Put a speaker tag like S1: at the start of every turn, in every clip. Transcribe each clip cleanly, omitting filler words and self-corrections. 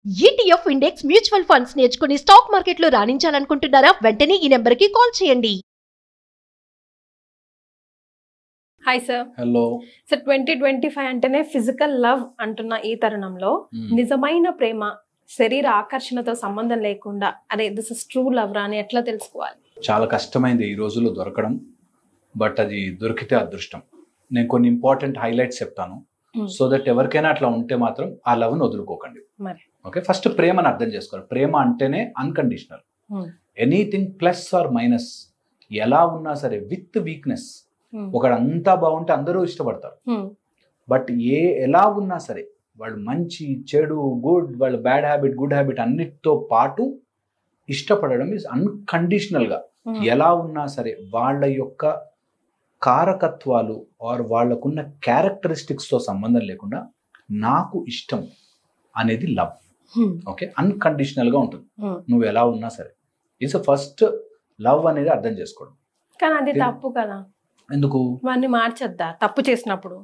S1: ETF index mutual funds నేర్చుకుని stock మార్కెట్లో రాణించాలనుకుంటున్నారా? వెంటనే ఈ నెంబర్కి కాల్ చేయండి.
S2: Hi sir.
S3: హలో
S2: సార్ 2025 అంటేనే ఫిజికల్ లవ్ అంటున్న ఈ తరుణంలో నిజమైన ప్రేమ శరీర ఆకర్షణతో సంబంధం లేకుండా అరే దిస్ ఇస్ ట్రూ లవ్ రా అని ఎట్లా తెలుసుకోవాలి?
S3: చాలా కష్టమైంది ఈ రోజుల్లో దొరకడం, బట్ అది దొరికితే అదృష్టం. నేను కొన్ని ఇంపార్టెంట్ హైలైట్స్ చెప్తాను, సో దట్ ఎవరికైనా అట్లా ఉంటే మాత్రం ఆ లవ్ని వదులుకోకండి.
S2: మరి
S3: ఓకే, ఫస్ట్ ప్రేమను అర్థం చేసుకోవాలి. ప్రేమ అంటేనే unconditional, anything plus or minus, ఎలా ఉన్నా సరే విత్ వీక్నెస్. ఒకడు అంతా బాగుంటే అందరూ ఇష్టపడతారు, బట్ ఎలా ఉన్నా సరే వాళ్ళు మంచి చెడు గుడ్, వాళ్ళ బ్యాడ్ హ్యాబిట్ గుడ్ హ్యాబిట్ అన్నిటితో పాటు ఇష్టపడడం ఇస్ అన్కండిషనల్గా. ఎలా ఉన్నా సరే వాళ్ళ యొక్క కారకత్వాలు ఆర్ వాళ్ళకున్న క్యారెక్టరిస్టిక్స్తో సంబంధం లేకుండా నాకు ఇష్టం అనేది లవ్. ఓకే, అన్కండిషనల్గా ఉంటుంది. నువ్వు ఎలా ఉన్నా సరే ఇట్స్ ఫస్ట్ లవ్ అనేది అర్థం చేసుకోవడం.
S2: కానీ అది తప్పు కదా,
S3: ఎందుకు
S2: వాడిని మార్చొద్దా తప్పు చేసినప్పుడు?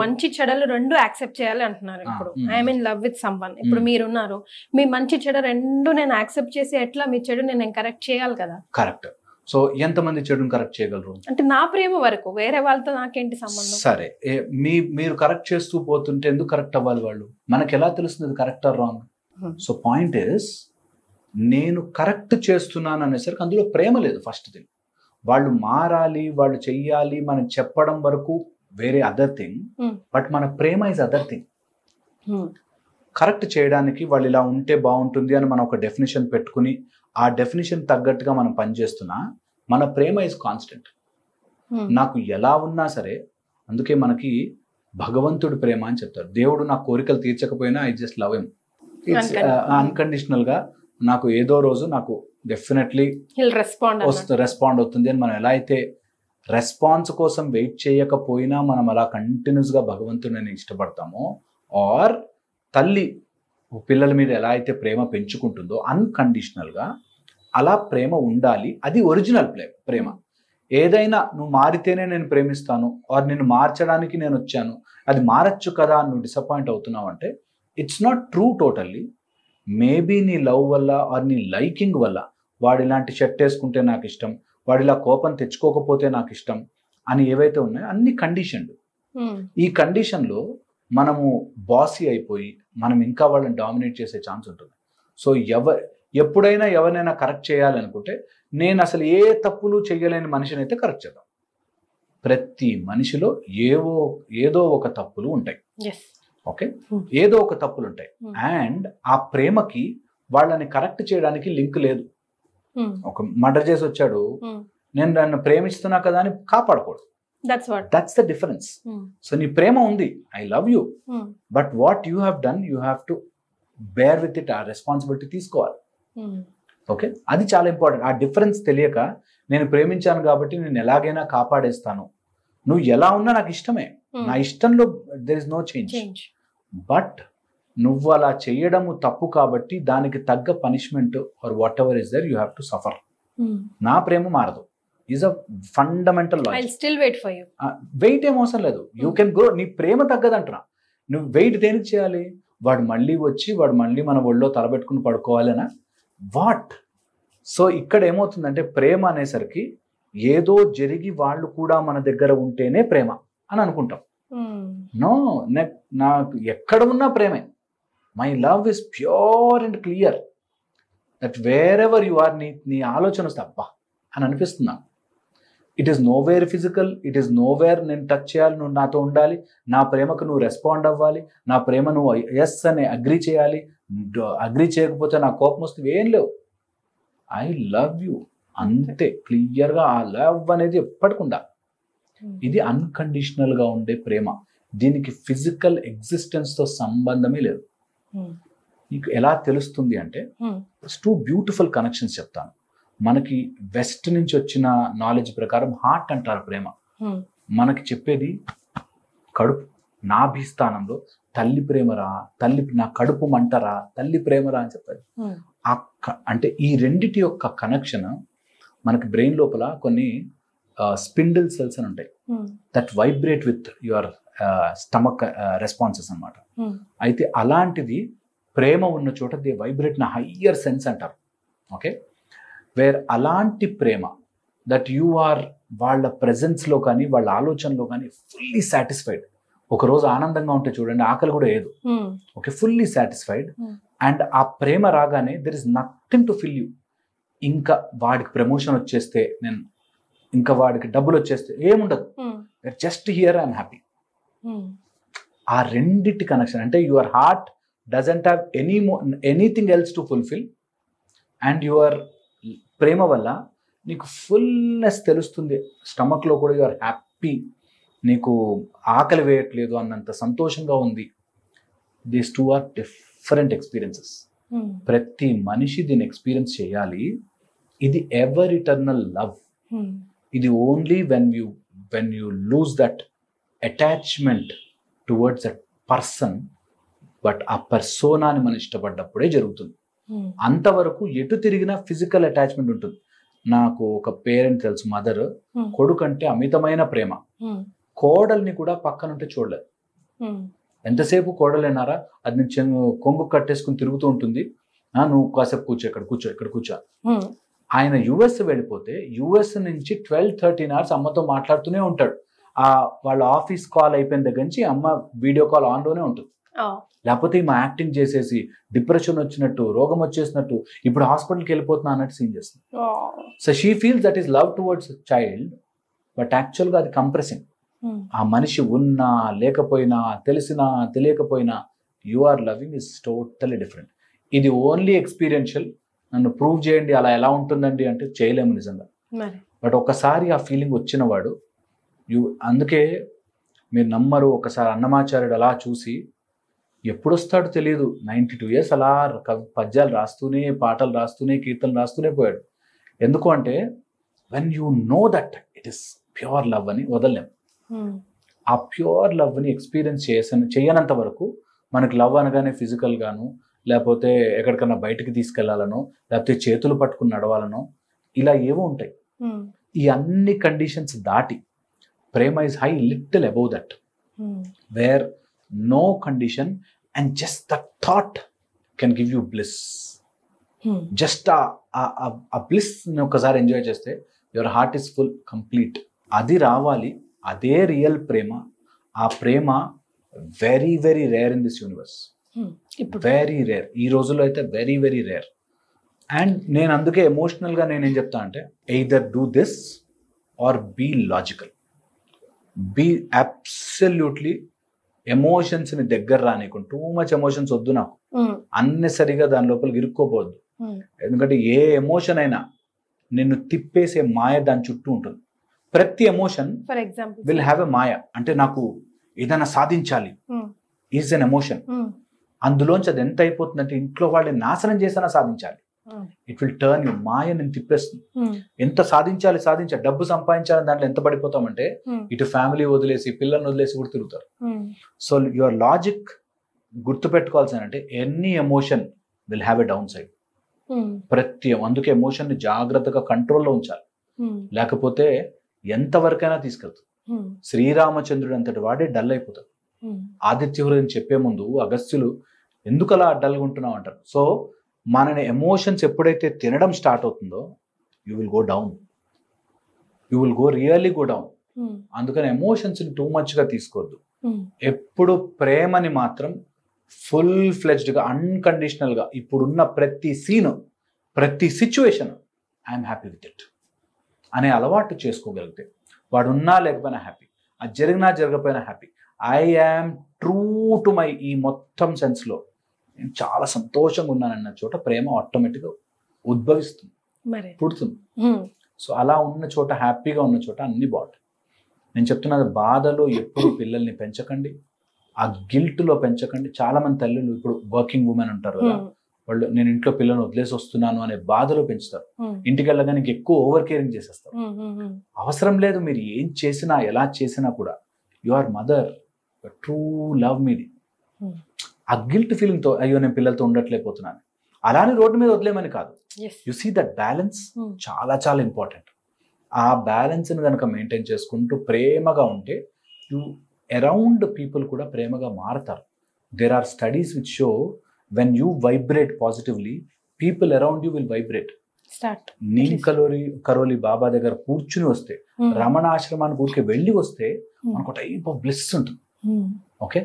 S2: మంచి చెడలు రెండు యాక్సెప్ట్ చేయాలి అంటున్నారు. ఇప్పుడు I'm in love with someone, ఇప్పుడు మీరున్నారు, మీ మంచి చెడు రెండు నేను యాక్సెప్ట్ చేసి ఎట్లా మీ చెడు నేను కరెక్ట్ చేయాలి కదా?
S3: కరెక్ట్. సో ఎంతమంది చెడుని కరెక్ట్ చేయగలరు?
S2: అంటే నా ప్రేమ వరకు, వేరే వాళ్ళతో నాకేంటి సంబంధం?
S3: సరే, మీరు కరెక్ట్ చేస్తూ పోతుంటే ఎందుకు కరెక్ట్ అవ్వాలి వాళ్ళు? మనకి ఎలా తెలుస్తుంది correct or wrong? So point is, నేను కరెక్ట్ చేస్తున్నాను అనేసరికి అందులో ప్రేమ లేదు. ఫస్ట్ థింగ్, వాళ్ళు మారాలి, వాళ్ళు చెయ్యాలి మనం చెప్పడం వరకు వేరే అదర్ థింగ్, బట్ మన ప్రేమ ఇస్ అదర్ థింగ్. కరెక్ట్ చేయడానికి వాళ్ళు ఇలా ఉంటే బాగుంటుంది అని మనం ఒక డెఫినేషన్ పెట్టుకుని ఆ డెఫినేషన్ తగ్గట్టుగా మనం పనిచేస్తున్నా మన ప్రేమ ఇస్ కాన్స్టెంట్. నాకు ఎలా ఉన్నా సరే, అందుకే మనకి భగవంతుడి ప్రేమ అని చెప్తారు. దేవుడు నా కోరికలు తీర్చకపోయినా I just love him. It's అన్కండిషనల్గా. నాకు ఏదో రోజు నాకు డెఫినెట్లీ రెస్పాండ్ అవుతుంది అని మనం ఎలా అయితే రెస్పాన్స్ కోసం వెయిట్ చేయకపోయినా మనం అలా కంటిన్యూస్గా భగవంతుడిని ఇష్టపడతామో, ఆర్ తల్లి పిల్లల మీద ఎలా అయితే ప్రేమ పెంచుకుంటుందో అన్కండిషనల్గా అలా ప్రేమ ఉండాలి. అది ఒరిజినల్ ప్రేమ. ఏదైనా నువ్వు మారితేనే నేను ప్రేమిస్తాను ఆర్ నిన్ను మార్చడానికి నేను వచ్చాను, అది మారచ్చు కదా నువ్వు డిసప్పాయింట్ అవుతున్నావు అంటే it's not true totally. Maybe నీ లవ్ వల్ల ఆర్ నీ లైకింగ్ వల్ల వాడు ఇలాంటి షర్ట్ వేసుకుంటే నాకు ఇష్టం, వాడు ఇలా కోపం తెచ్చుకోకపోతే నాకు ఇష్టం అని ఏవైతే ఉన్నాయో అన్ని కండిషన్లు. ఈ కండిషన్లో మనము బాసీ అయిపోయి మనం ఇంకా వాళ్ళని డామినేట్ చేసే ఛాన్స్ ఉంటుంది. సో ఎప్పుడైనా ఎవరినైనా కరెక్ట్ చేయాలనుకుంటే నేను అసలు ఏ తప్పులు చేయలేని మనిషిని అయితే కరెక్ట్ చేద్దాం. ప్రతి మనిషిలో ఏదో ఒక తప్పులు ఉంటాయి. ఓకే, ఏదో ఒక తప్పులు ఉంటాయి. అండ్ ఆ ప్రేమకి వాళ్ళని కరెక్ట్ చేయడానికి లింక్ లేదు. ఒక మర్డర్ చేసి వచ్చాడు, నేను నన్ను ప్రేమిస్తున్నా కదా అని కాపాడకూడదు. That's the difference. సో నీ ప్రేమ ఉంది, I love you, but what you have done you have to bear with it. ఆ రెస్పాన్సిబిలిటీ తీసుకోవాలి. ఓకే, అది చాలా ఇంపార్టెంట్. ఆ డిఫరెన్స్ తెలియక నేను ప్రేమించాను కాబట్టి నేను ఎలాగైనా కాపాడేస్తాను, నువ్వు ఎలా ఉన్నా నాకు ఇష్టమే, నా ఇష్టంలో there is no change, but నువ్వు అలా చేయడము తప్పు కాబట్టి దానికి తగ్గ punishment or whatever is there you have to suffer. నా ప్రేమ మారదు, ఈజ్ అ ఫండమెంటల్ వెయిట్ ఏం అవసరం లేదు. You can grow. నీ ప్రేమ తగ్గదంటున్నా. నువ్వు వెయిట్ దేనికి చేయాలి? వాడు మళ్ళీ వచ్చి వాడు మళ్ళీ మన ఒళ్ళో తలబెట్టుకుని పడుకోవాలనా వాట్? సో ఇక్కడ ఏమవుతుందంటే ప్రేమ అనేసరికి ఏదో జరిగి వాళ్ళు కూడా మన దగ్గర ఉంటేనే ప్రేమ అని అనుకుంటాం. నో, నాకు ఎక్కడ ఉన్నా ప్రేమే. My love is pure and clear that wherever you are, నీ ఆలోచన వస్తే అబ్బా అని అనిపిస్తున్నా. It is nowhere physical, it is nowhere నేను టచ్ చేయాలి, నువ్వు నాతో ఉండాలి, నా ప్రేమకు నువ్వు రెస్పాండ్ అవ్వాలి, నా ప్రేమ నువ్వు ఎస్ అని అగ్రీ చేయాలి, అగ్రీ చేయకపోతే నా కోపం వస్తుంది, ఏం లేవు. ఐ లవ్ యూ అంతే క్లియర్గా. ఆ లవ్ అనేది ఎప్పటికుండా ఇది అన్కండిషనల్గా ఉండే ప్రేమ. దీనికి ఫిజికల్ ఎగ్జిస్టెన్స్తో సంబంధమే లేదు. నీకు ఎలా తెలుస్తుంది అంటే 2 బ్యూటిఫుల్ కనెక్షన్స్ చెప్తాను. మనకి వెస్ట్ నుంచి వచ్చిన నాలెడ్జ్ ప్రకారం హార్ట్ అంటారు ప్రేమ. మనకి చెప్పేది కడుపు, నాభిస్థానంలో తల్లి ప్రేమరా, తల్లి నా కడుపు మంటరా, తల్లి ప్రేమరా అని చెప్పారు. అంటే ఈ రెండిటి యొక్క కనెక్షన్ మనకి బ్రెయిన్ లోపల కొన్ని స్పిండిల్ సెల్స్ అని ఉంటాయి that vibrate with your stomach responses అన్నమాట. అయితే అలాంటిది ప్రేమ ఉన్న చోట they vibrate in higher sense అంటారు. ఓకే, వేర్ అలాంటి ప్రేమ దట్ యు ఆర్ వాళ్ళ ప్రెజెన్స్లో కానీ వాళ్ళ ఆలోచనలో కానీ ఫుల్లీ సాటిస్ఫైడ్. ఒకరోజు ఆనందంగా ఉంటే చూడండి, ఆకలి కూడా ఏదు. Okay, fully satisfied. అండ్ ఆ ప్రేమ రాగానే there is nothing to fill you. ఇంకా వాడికి ప్రమోషన్ వచ్చేస్తే, నేను ఇంకా వాడికి డబ్బులు వచ్చేస్తే ఏముండదు. Just here I'm happy. ఆ రెండిటి కనెక్షన్ అంటే your heart doesn't have anything else to fulfil, and your ప్రేమ వల్ల నీకు ఫుల్నెస్ తెలుస్తుంది. స్టమక్లో కూడా యువర్ హ్యాపీ, నీకు ఆకలి వేయట్లేదు అన్నంత సంతోషంగా ఉంది. These two are different experiences. ప్రతి మనిషి దీన్ని ఎక్స్పీరియన్స్ చేయాలి. ఇది ఎవర్ ఇటర్నల్ లవ్. ఇది only when you lose that attachment towards that person, but ఆ పర్సోనాని మనం ఇష్టపడ్డప్పుడే జరుగుతుంది. అంతవరకు ఎటు తిరిగినా ఫిజికల్ అటాచ్మెంట్ ఉంటుంది. నాకు ఒక పేరెంట్ తెలుసు, మదర్, కొడుకు అంటే అమితమైన ప్రేమ. కోడల్ని కూడా పక్కనుంటే చూడలేదు. ఎంతసేపు కోడలేనారా, అది నేను కొంగు కట్టేసుకుని తిరుగుతూ ఉంటుంది. నువ్వు కాసేపు కూర్చో, ఇక్కడ కూర్చో. ఆయన యుఎస్ వెళ్ళిపోతే యుఎస్ నుంచి 12-13 hours అమ్మతో మాట్లాడుతూనే ఉంటాడు. వాళ్ళ ఆఫీస్ కాల్ అయిపోయిన దగ్గర నుంచి అమ్మ వీడియో కాల్ ఆన్లోనే ఉంటుంది. లేకపోతే మా యాక్టింగ్ చేసేసి డిప్రెషన్ వచ్చినట్టు, రోగం వచ్చేసినట్టు, ఇప్పుడు హాస్పిటల్కి వెళ్ళిపోతున్నా అన్నట్టు సీన్ చేస్తుంది. So she feels that is love towards child, but యాక్చువల్గా అది కంప్రెసింగ్. ఆ మనిషి ఉన్నా లేకపోయినా, తెలిసినా తెలియకపోయినా, you are loving is totally different. ఇది ఓన్లీ ఎక్స్పీరియన్షియల్. నన్ను ప్రూవ్ చేయండి అలా ఎలా ఉంటుందండి అంటే చేయలేము నిజంగా. బట్ ఒకసారి ఆ ఫీలింగ్ వచ్చిన వాడు, అందుకే మీరు నమ్మరు, ఒకసారి అన్నమాచార్యుడు అలా చూసి ఎప్పుడు వస్తాడో తెలియదు, 92 years అలా పద్యాలు రాస్తూనే, పాటలు రాస్తూనే, కీర్తనలు రాస్తూనే పోయాడు. ఎందుకు అంటే when you know that it is pure love అని వదలలేం. ఆ ప్యూర్ లవ్ని ఎక్స్పీరియన్స్ చేయనంత వరకు మనకు లవ్ అనగానే ఫిజికల్ గాను, లేకపోతే ఎక్కడికన్నా బయటకు తీసుకెళ్లాలనో, లేకపోతే చేతులు పట్టుకుని నడవాలనో, ఇలా ఏవో ఉంటాయి. ఈ అన్ని కండిషన్స్ దాటి ప్రేమ is high little above that, where no condition and just the thought can give you bliss. Just a bliss ని ఒకసారి ఎంజాయ్ చేస్తే your heart is full, complete. అది రావాలి, అదే రియల్ ప్రేమ. ఆ ప్రేమ very very rare in this universe, very rare. ఈ రోజుల్లో అయితే వెరీ వెరీ రేర్. అండ్ నేను అందుకే ఎమోషనల్గా నేనేం చెప్తా అంటే, either do this or be logical. Be absolutely ఎమోషన్స్ని దగ్గర రానికుండా, టూ మచ్ ఎమోషన్స్ వద్దు నాకు, అన్నెసరిగా దాని లోపలికి ఇరుక్కోపోవద్దు. ఎందుకంటే ఏ ఎమోషన్ అయినా నిన్ను తిప్పేసే మాయ దాని చుట్టూ ఉంటుంది. ప్రతి ఎమోషన్ విల్ హ్యావ్ ఎ మాయ. అంటే నాకు ఏదైనా సాధించాలి ఈజ్ అన్ ఎమోషన్. అందులోంచి అది ఎంత అయిపోతుందంటే ఇంట్లో వాళ్ళని నాశనం చేసినా సాధించాలి. It will turn you. మాయ నేను తిప్పేస్తుంది. ఎంత సాధించాలి, డబ్బు సంపాదించాలని దాంట్లో ఎంత పడిపోతామంటే ఇటు ఫ్యామిలీ వదిలేసి, పిల్లల్ని వదిలేసి కూడా తిరుగుతారు. సో యువర్ లాజిక్ గుర్తుపెట్టుకోవాల్సిన అంటే any emotion will have a down side. అందుకే ఎమోషన్ ని జాగ్రత్తగా కంట్రోల్లో ఉంచాలి, లేకపోతే ఎంతవరకైనా తీసుకెళ్తాడు. శ్రీరామచంద్రుడు అంతటి వాడే డల్ అయిపోతాడు. ఆదిత్య హృదయం చెప్పే ముందు అగస్త్యులు ఎందుకు అలా డల్గా ఉంటున్నావు అంటారు. సో మనని ఎమోషన్స్ ఎప్పుడైతే తినడం స్టార్ట్ అవుతుందో you will go down, you will go really go down. అందుకని ఎమోషన్స్ని టూ మచ్గా తీసుకోవద్దు. ఎప్పుడు ప్రేమని మాత్రం ఫుల్ ఫ్లెడ్జ్డ్గా, అన్కండిషనల్గా, ఇప్పుడున్న ప్రతి సీను, ప్రతి situation I'm happy with it అనే అలవాటు చేసుకోగలిగితే, వాడు ఉన్నా లేకపోయినా హ్యాపీ, అది జరిగినా జరగకపోయినా happy. I am true to my ఈ మొత్తం సెన్స్లో నేను చాలా సంతోషంగా ఉన్నానన్న చోట ప్రేమ ఆటోమేటిక్గా ఉద్భవిస్తుంది, పుడుతుంది. సో అలా ఉన్న చోట, హ్యాపీగా ఉన్న చోట అన్ని బాగుంటాయి. నేను చెప్తున్నది, బాధలో ఎప్పుడు పిల్లల్ని పెంచకండి, ఆ గిల్ట్లో పెంచకండి. చాలా మంది తల్లులు ఇప్పుడు వర్కింగ్ ఉమెన్ ఉంటారు కదా, వాళ్ళు నేను ఇంట్లో పిల్లల్ని వదిలేసి వస్తున్నాను అనే బాధలో పెంచుతారు. ఇంటికి వెళ్ళగానే నీకు ఎక్కువ ఓవర్ కేరింగ్ చేసేస్తారు. అవసరం లేదు. మీరు ఏం చేసినా, ఎలా చేసినా కూడా you are mother, true love మీది. ఆ గిల్ట్ ఫీలింగ్తో అయ్యో నేను పిల్లలతో ఉండట్లేకపోతున్నాను, అలానే రోడ్డు మీద వదిలేమని కాదు. యు సీ దట్ బ్యాలెన్స్ చాలా చాలా ఇంపార్టెంట్. ఆ బ్యాలెన్స్ని కనుక మెయింటైన్ చేసుకుంటూ ప్రేమగా ఉంటే అరౌండ్ పీపుల్ కూడా ప్రేమగా మారుతారు. There are studies which show when you vibrate positively people around you will vibrate.
S2: Start
S3: Neem Karoli Baba దగ్గర కూర్చుని వస్తే, రమణ ఆశ్రమానికి ఊరికి వెళ్ళి వస్తే మనకు టైప్ ఆఫ్ బ్లిస్ ఉంటుంది. ఓకే,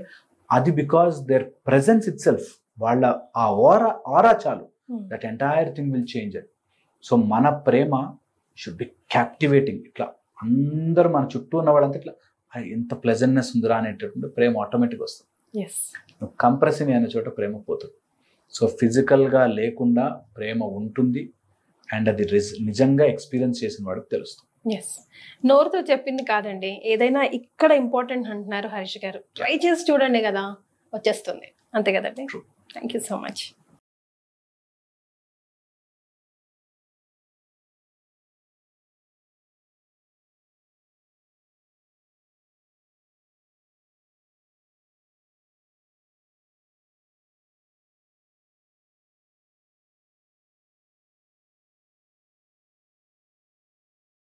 S3: అది because their presence itself, వాళ్ళ ఆ ఆరా చాలు, that entire thing will change అది. సో మన ప్రేమ షుడ్ బి క్యాప్టివేటింగ్. ఇట్లా అందరూ మన చుట్టూ ఉన్న వాళ్ళంతా ఇట్లా ఎంత ప్లెజెంట్నెస్ ఉందిరా అనేటటువంటి ప్రేమ ఆటోమేటిక్ వస్తుంది. కంప్రెసింగ్ అయిన చోట ప్రేమ పోతుంది. సో ఫిజికల్గా లేకుండా ప్రేమ ఉంటుంది, అండ్ అది నిజంగా ఎక్స్పీరియన్స్ చేసిన వాడికి తెలుస్తుంది.
S2: ఎస్, నోరుతో చెప్పింది కాదండి, ఏదైనా ఇక్కడ ఇంపార్టెంట్ అంటున్నారు హరీష్ గారు, ట్రై చేసి చూడండి కదా వచ్చేస్తుంది, అంతే కదండి. Thank you so much.